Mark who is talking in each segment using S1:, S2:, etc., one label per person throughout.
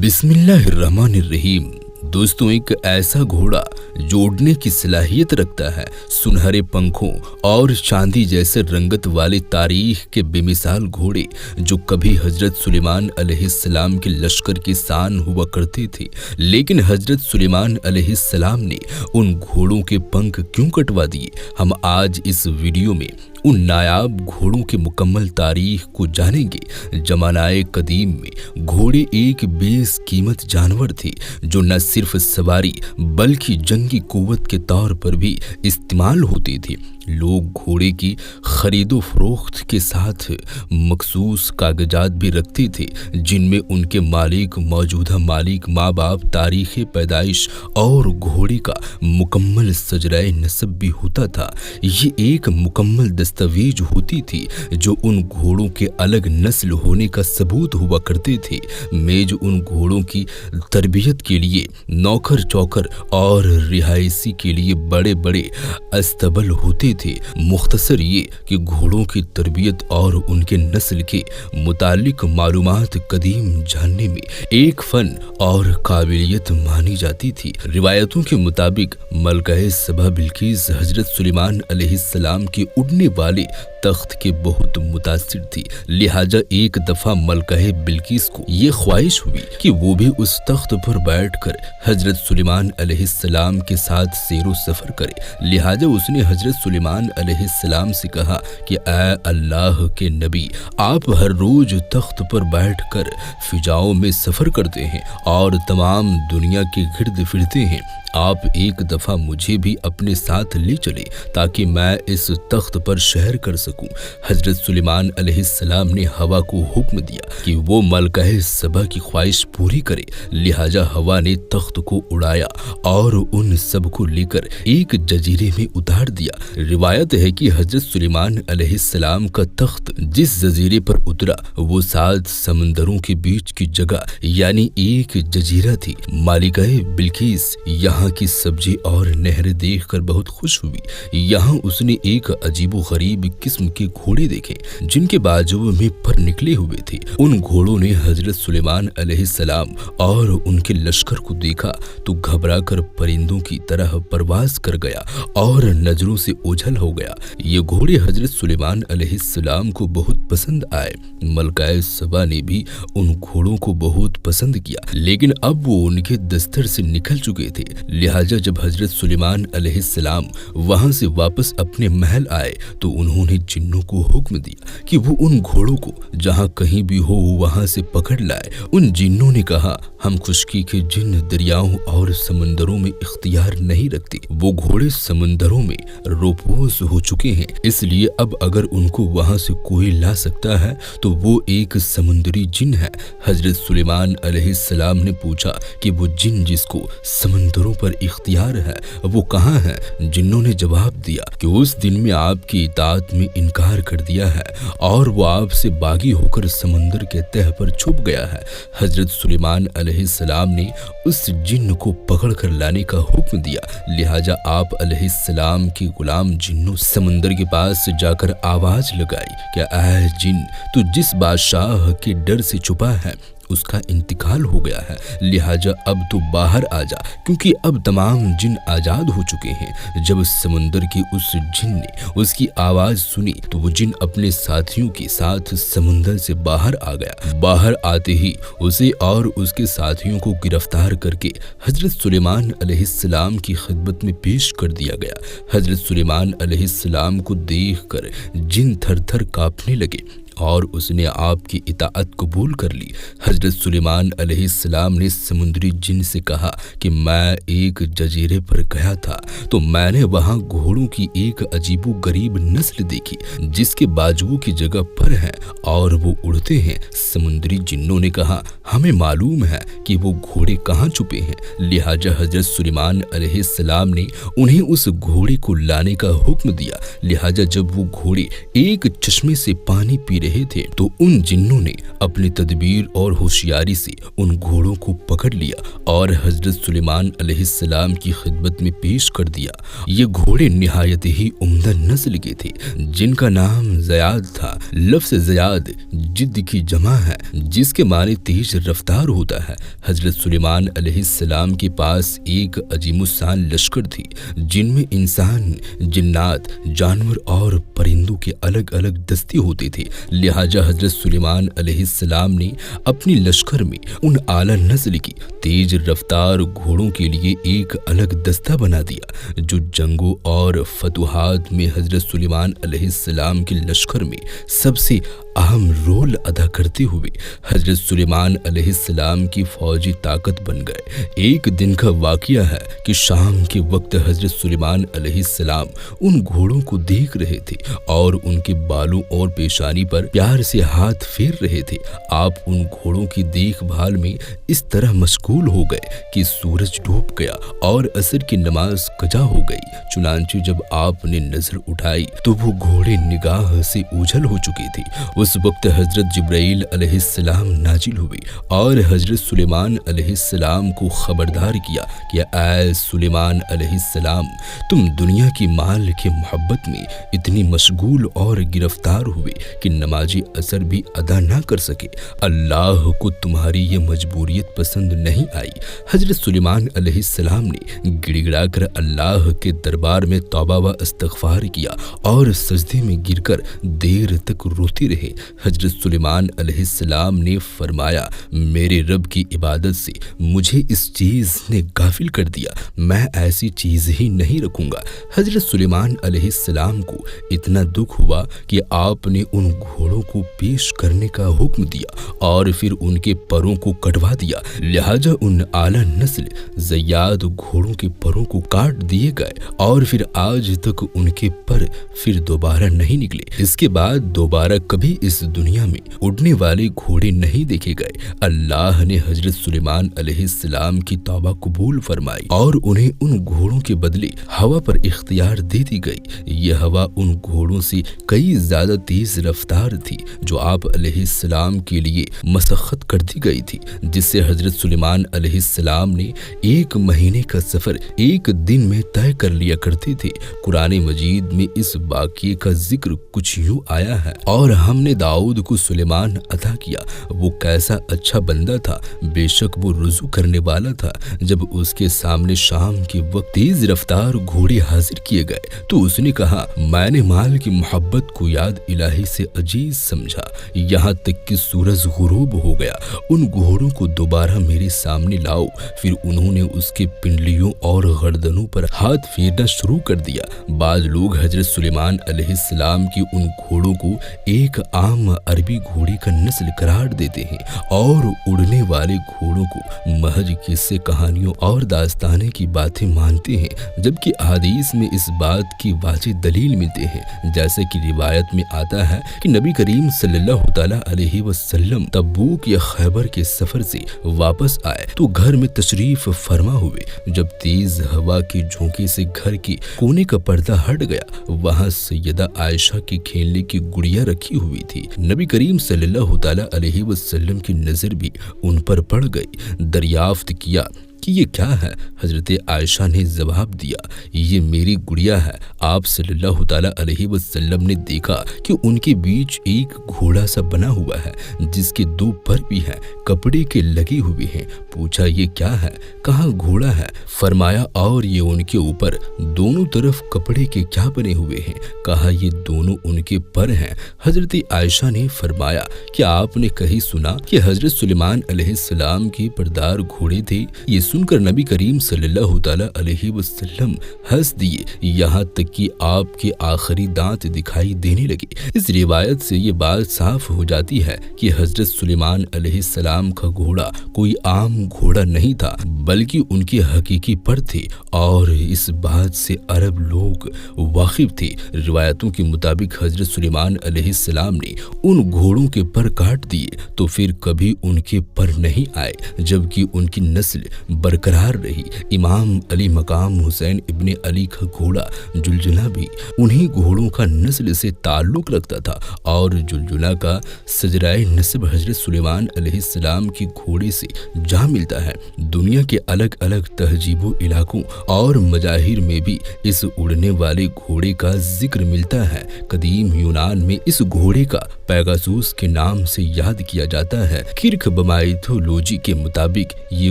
S1: बिस्मिल्लाहिर्रहमानिर्रहीम। दोस्तों, एक ऐसा घोड़ा जो उड़ने की सलाहियत रखता है, सुनहरे पंखों और चांदी जैसे रंगत वाले तारीख के बेमिसाल घोड़े जो कभी हजरत सुलेमान अलैहिस्सलाम के लश्कर की शान हुआ करते थे। लेकिन हजरत सुलेमान अलैहिस्सलाम ने उन घोड़ों के पंख क्यों कटवा दिए, हम आज इस वीडियो में उन नायाब घोड़ों की मुकम्मल तारीख को जानेंगे। जमानाए कदीम में घोड़े एक बेशकीमत जानवर थे जो न सिर्फ सवारी बल्कि जंगी कुव्वत के तौर पर भी इस्तेमाल होते थे। लोग घोड़े की खरीदो फरोख्त के साथ मखसूस कागजात भी रखते थे जिनमें उनके मालिक, मौजूदा मालिक, माँ बाप, तारीख़ पैदाइश और घोड़े का मुकम्मल सजराए नसब भी होता था। ये एक मुकम्मल दस्तावेज होती थी जो उन घोड़ों के अलग नस्ल होने का सबूत हुआ करते थे। मेज उन घोड़ों की तरबियत के लिए नौकर चौकर और रिहायशी के लिए बड़े बड़े अस्तबल होते थे। मुख्तसर ये कि घोड़ों की तरबियत और उनके नस्ल के मुतालिक मालूमात कदीम जानने में एक फन और काबिलियत मानी जाती थी। रिवायतों के मुताबिक मलकाए सबा बिल्किस हजरत सुलेमान अलैहिस्सलाम के उड़ने वाले तख्त के बहुत मुतासिर थी। लिहाजा एक दफा मलकाए बिल्किस को ये ख्वाहिश हुई कि वो भी उस तख्त पर बैठकर हजरत सुलेमान अलैहिस्सलाम के साथ सैरो सफर करे। लिहाजा उसने हजरत सुलेमान अलैहिस्सलाम से कहा कि ऐ अल्लाह के नबी, आप हर रोज तख्त पर बैठकर फिजाओं में सफर करते हैं और तमाम दुनिया के गिर्द फिरते हैं। आप एक दफा मुझे भी अपने साथ ले चले ताकि मैं इस तख्त पर शहर कर सकूं। हजरत सुलेमान अलैहिस्सलाम ने हवा को हुक्म दिया कि वो मलकाए सबा की ख्वाहिश पूरी करे। लिहाजा हवा ने तख्त को उड़ाया और उन सब को लेकर एक जजीरे में उतार दिया। रिवायत है कि हजरत सुलेमान अलैहिस्सलाम का तख्त जिस जजीरे पर उतरा वो 7 समंदरों के बीच की जगह यानी एक जजीरा थी। मालिकाए बिल्किस यहाँ की सब्जी और नहरें देखकर बहुत खुश हुई। यहाँ उसने एक अजीबो गरीब किस्म के घोड़े देखे जिनके बाजुओं में पर निकले हुए थे। उन घोड़ों ने हजरत सुलेमान अलैहिस्सलाम और उनके लश्कर को देखा तो घबराकर परिंदों की तरह परवाज कर गया और नजरों से ओझल हो गया। ये घोड़े हजरत सुलेमान अलैहिस्सलाम को बहुत पसंद आए। मलकाए सबा ने भी उन घोड़ों को बहुत पसंद किया, लेकिन अब वो उनके दस्तर से निकल चुके थे। लिहाजा जब हजरत सुलेमान अलैहिस्सलाम वहां से वापस अपने महल आए तो उन्होंने जिन्नों को हुक्म दिया कि वो उन घोड़ों को जहां कहीं भी हो वहां से पकड़ लाए। उन जिन्नों ने कहा, हम खुश्की के जिन दरियाओं और समंदरों में इख्तियार नहीं रखते। वो घोड़े समंदरों में रोपोस हो चुके हैं, इसलिए अब अगर उनको वहां से कोई ला सकता है तो वो एक समुद्री जिन है। हजरत सुलेमान अलैहिस्सलाम ने पूछा कि वो जिन जिसको समंदरों पर इख्तियार है वो कहाँ है? जिन्नों ने जवाब दिया कि उस दिन में आपकी इताअत में इनकार कर दिया है और वो आपसे बागी होकर समंदर के तह पर छुप गया है। हजरत सुलेमान अलैहिस्सलाम ने उस जिन्न को पकड़ कर लाने का हुक्म दिया। लिहाजा आप अलैहिस्सलाम के गुलाम जिन्नों समंदर के पास जाकर आवाज लगाई कि ऐ जिन, तू जिस बादशाह के डर से छुपा है उसका इंतकाल हो गया है, लिहाजा अब तो बाहर आ जा, क्योंकि अब तमाम जिन आजाद हो चुके हैं। जब समंदर के उस जिन ने उसकी आवाज सुनी तो वो जिन अपने साथियों के साथ समंदर से बाहर आ गया। बाहर आते ही उसे और उसके साथियों को गिरफ्तार करके हजरत सुलेमान अलैहिस्सलाम की खिदमत में पेश कर दिया गया। हजरत सुलेमान अलैहिस्सलाम को देखकर जिन थर थर कांपने लगे और उसने आपकी इताअत कबूल कर ली। हजरत सुलेमान अलैहिस्सलाम ने समुद्री जिन से कहा कि मैं एक जजीरे पर गया था तो मैंने वहां घोड़ों की एक अजीबो गरीब नस्ल देखी जिसके बाजुओं की जगह पर है और वो उड़ते हैं। समुद्री जिन्नों ने कहा, हमें मालूम है कि वो घोड़े कहाँ छुपे हैं। लिहाजा हजरत सुलेमान अलैहिस्सलाम ने उन्हें उस घोड़े को लाने का हुक्म दिया। लिहाजा जब वो घोड़े एक चश्मे से पानी पी रहे थे तो उन जिन्नों ने अपनी तदबीर और होशियारी से उन घोड़ों को पकड़ लिया और हजरत सुलेमान अलैहिस्सलाम की खिदमत में पेश कर दिया। ये घोड़े निहायत ही उम्दा नस्ल के थे जिनका नाम ज़याद था। लफ्ज़ ज़याद जिद्द की जमा है जिसके माने तेज तेज रफ्तार होता है। हजरत सुलेमान अलैहिस्सलाम के पास एक अजीमुस्शान लश्कर थी, जिनमें इंसान, जिन्नात, जानवर और परिंदों के अलग अलग दस्ते होते थे। लिहाजा हजरत सुलेमान अलैहिस्सलाम ने अपनी लश्कर में उन आला नस्ल की तेज रफ्तार घोड़ों के लिए एक अलग दस्ता बना दिया, जो जंगों और फतुहात में हजरत सुलेमान अलैहिस्सलाम के लश्कर में सबसे अहम रोल अदा करते हुए हजरत सुलेमान अलैहिस्सलाम की फौजी ताकत बन गए। एक दिन का वाक़या है कि शाम के वक्त हजरत सुलेमान अलैहिस्सलाम उन घोड़ों को देख रहे थे और उनके बालों और पेशानी पर प्यार से हाथ फेर रहे थे। आप उन घोड़ों की देखभाल में इस तरह मशगूल हो गए कि सूरज डूब गया और असर की नमाज कजा हो गई। चुनांचे जब आपने नजर उठाई तो वो घोड़े निगाह से ओझल हो चुके थे। उस वक्त हजरत जिब्राइल अलैहिस्सलाम नाजिल हुए और हजरत सुलेमान अलैहिस्सलाम को खबरदार किया कि ऐ सुलेमान अलैहिस्सलाम, तुम दुनिया की माल के मोहब्बत में इतनी मशगूल और गिरफ्तार हुए कि नमाजी असर भी अदा ना कर सके। अल्लाह को तुम्हारी ये मजबूरियत पसंद नहीं आई। हजरत सुलेमान अलैहिस्सलाम ने गिड़गिड़ाकर अल्लाह के दरबार में तौबा व इस्तिग़फ़ार किया और सजदे में गिरकर देर तक रोते रहे। हजरत सुलेमान अलैहिस्सलाम ने फरमाया, मेरे रब की इबादत से मुझे इस चीज़ ने गाफिल कर दिया, मैं ऐसी चीज़ ही नहीं रखूँगा। हजरत सुलेमान अलैहिस्सलाम को इतना दुख हुआ कि आपने उन घोड़ों को पेश करने का हुक्म दिया और फिर उनके परों को कटवा दिया। लिहाजा उन आला नस्ल ज़याद घोड़ों के परों को काट दिए गए और फिर आज तक उनके पर फिर दोबारा नहीं निकले। इसके बाद दोबारा कभी इस दुनिया में उड़ने वाले घोड़े नहीं देखे गए। अल्लाह ने हजरत सुलेमान अलैहिस्सलाम की तौबा कबूल फरमाई और उन्हें उन घोड़ों के बदले हवा पर इख्तियार दे दी गई। यह हवा उन घोड़ों से कई ज्यादा तेज रफ्तार थी, जो आप अलैहिस्सलाम के लिए मसख्खत कर दी गई थी, जिससे हजरत सुलेमान अलैहिस्सलाम ने 1 महीने का सफर 1 दिन में तय कर लिया करते थे। कुरान मजीद में इस वाक़ये का जिक्र कुछ यूं आया है, और हमने दाऊद को सुलेमान अता किया, वो कैसा अच्छा बंदा था, बेशक वो रुजू करने वाला था। जब उसके सामने शाम के वक्त तेज रफ्तार घोड़े हाजिर किए गए तो उसने कहा, मैंने माल की मोहब्बत को याद इलाही से अजीज समझा, यहाँ तक कि सूरज गुरूब हो गया। उन घोड़ों को दोबारा मेरे सामने लाओ। फिर उन्होंने उसके पिंडलियों और गर्दनों पर हाथ फेरना शुरू कर दिया। बाज लोग हजरत सुलेमान अलैहिस्सलाम की उन घोड़ों को एक आम अरबी घोड़े का नस्ल करार देते हैं और उड़ने वाले घोड़ों को महज किस्से, कहानियों और दास्ताने की बातें मानते हैं, जबकि हदीस में इस बात की वाज़ेह दलील मिलते हैं। जैसे कि रिवायत में आता है कि नबी करीम सल्लल्लाहु तआला अलैहि वसल्लम तबूक या खैबर के सफर से वापस आए तो घर में तशरीफ फरमा हुए। जब तेज हवा के झोंके से घर के कोने का पर्दा हट गया, वहाँ सैयदा आयशा की खेलने की गुड़िया रखी हुई थी। नबी करीम सल्लल्लाहु तआला अलैहि वसल्लम की नजर भी उन पर पड़ गई। दरियाफ्त किया कि ये क्या है? हजरत आयशा ने जवाब दिया, ये मेरी गुड़िया है। आप सल्लल्लाहु तआला अलैहि वसल्लम ने देखा कि उनके बीच एक घोड़ा सा बना हुआ है, जिसके 2 पर भी हैं, कपड़े के लगे हुए हैं। पूछा, ये क्या है? कहा, घोड़ा है। फरमाया, और ये उनके ऊपर दोनों तरफ कपड़े के क्या बने हुए हैं? कहा, ये दोनों उनके पर हैं। हजरत आयशा ने फरमाया कि आपने कहीं सुना कि हजरत सुलेमान अलैहिस्सलाम के परदार घोड़े थे? ये सुनकर नबी करीम सल्लल्लाहु तआला अलैहि वसल्लम हंस दिए, यहाँ तक कि आपके आखिरी दांत दिखाई देने लगे। इस रिवायत से ये बात साफ हो जाती है कि हजरत सुलेमान अलैहिस्सलाम का घोड़ा कोई आम घोड़ा नहीं था, बल्कि उनके हकीकी पर थे, और इस बात से अरब लोग वाकिफ थे। रिवायतों के मुताबिक हजरत सुलेमान अलैहिस्सलाम ने उन घोड़ों के पर काट दिए तो फिर कभी उनके पर नहीं आए, जबकि उनकी नस्ल बरकरार रही। इमाम अली मकाम हुसैन इब्ने अली का घोड़ा जुलजुला भी उन्हीं घोड़ों का नस्ल से ताल्लुक रखता था, और जुलजुला का सजराए नस्ब हजरत सुलेमान अलैहिस्सलाम की घोड़े से जा मिलता है। दुनिया के अलग अलग तहजीबों, इलाकों और मजाहिर में भी इस उड़ने वाले घोड़े का जिक्र मिलता है। कदीम यूनान में इस घोड़े का पैगासुस के नाम से याद किया जाता है। किर्क माइथोलॉजी के मुताबिक ये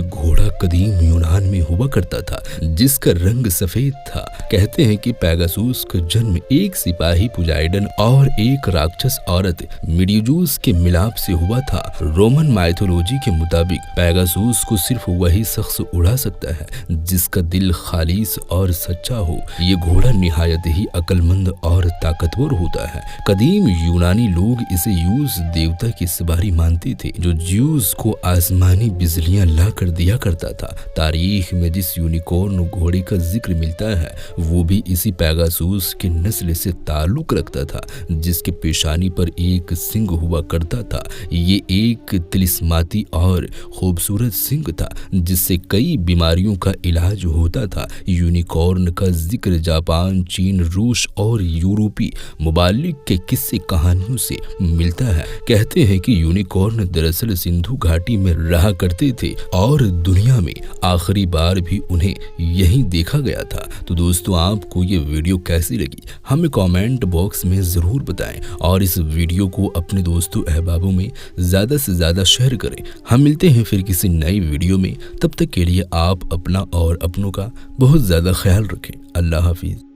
S1: घोड़ा कदीम यूनान में हुआ करता था, जिसका रंग सफेद था। कहते हैं कि पैगासुस का जन्म एक सिपाही पुजाइडन और एक राक्षस औरत मिडियूजुस के मिलाप से हुआ था। रोमन माइथोलॉजी के मुताबिक पैगासुस को सिर्फ वही शख्स उड़ा सकता है जिसका दिल खालिस और सच्चा हो। ये घोड़ा निहायत ही अक्लमंद और ताकतवर होता है। कदीम यूनानी लोग इसे यूस देवता की सवारी मानते थे, जो ज्यूस को आसमानी बिजलियां ला कर दिया करता था। तारीख में जिस यूनिकॉर्न घोड़े का जिक्र मिलता है वो भी इसी पैगासुस के नस्ल से ताल्लुक रखता था, जिसके पेशानी पर एक सिंग हुआ करता था। ये एक तिलिस्माती और खूबसूरत सिंग था जिससे कई बीमारियों का इलाज होता था। यूनिकॉर्न का जिक्र जापान, चीन, रूस और यूरोपी मुबालिक के किस्से कहानियों से मिलता है। कहते हैं कि यूनिकॉर्न दरअसल सिंधु घाटी में रहा करते थे और दुनिया में आखिरी बार भी उन्हें यहीं देखा गया था। तो दोस्तों, आपको ये वीडियो कैसी लगी हमें कमेंट बॉक्स में ज़रूर बताएं और इस वीडियो को अपने दोस्तों अहबाबों में ज़्यादा से ज़्यादा शेयर करें। हम मिलते हैं फिर किसी नई वीडियो में। तब तक के लिए आप अपना और अपनों का बहुत ज़्यादा ख्याल रखें। अल्लाह हाफिज़।